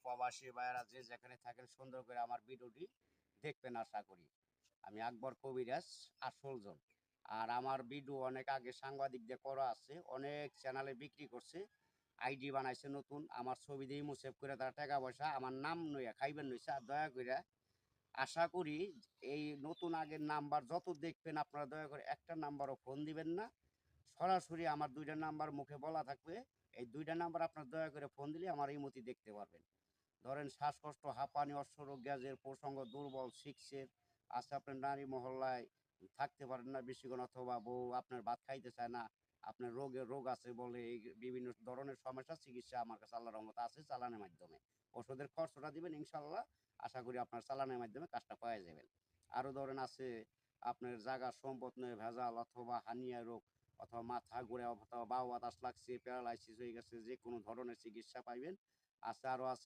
প্রবাসী ভাইয়েরা যে যেখানে থাকেন সুন্দর করে আমার ভিডিওটি দেখবেন আশা করি। আমি আকবর কবিরাজ আসলজন। আর আমার ভিডিও অনেক আগে সাংবাদিকদের করা আছে, অনেক চ্যানেলে বিক্রি করছে, আইডি বানাইছে নতুন, আমার ছবি দিয়ে সেভ করে তারা টাকা পয়সা আমার নাম নইয়া খাইবেন নইছে। আর দয়া করে আশা করি এই নতুন আগের নাম্বার যত দেখবেন আপনারা দয়া করে একটা নাম্বারও ফোন দিবেন না, সরাসরি আমার ২টা নাম্বার মুখে বলা থাকবে। এই ২টা নাম্বার আপনার দয়া করে ফোন দিলে আমার এই মতি দেখতে পারবেন। ধরেন শ্বাসকষ্ট, হাঁপানি, অশ্বরোগ, গ্যাসের প্রসঙ্গ, দুর্বল, সিক্সের আছে, আপনার নারী মহল্লায় থাকতে পারেন না বেশিক্ষণ, অথবা বউ আপনার ভাত খাইতে চায় না, আপনার রোগ আছে বলে এই বিভিন্ন ধরনের সমস্যা চিকিৎসা আমার কাছে আল্লাহর রহমতে আছে চালানের মাধ্যমে। ওষুধের খরচটা দিবেন ইনশাল্লাহ, আশা করি আপনার চালানের মাধ্যমে কাজটা পাওয়া যাবেন। আরও ধরেন আছে আপনার জায়গা সম্পদ নয় ভেজাল, অথবা হানিয়া রোগ, অথবা মাথা ঘুরে, অথবা বাউ বাতাস লাগছে, প্যারালাইসিস হয়ে গেছে, যে কোনো ধরনের চিকিৎসা পাইবেন। আছে আরও আছে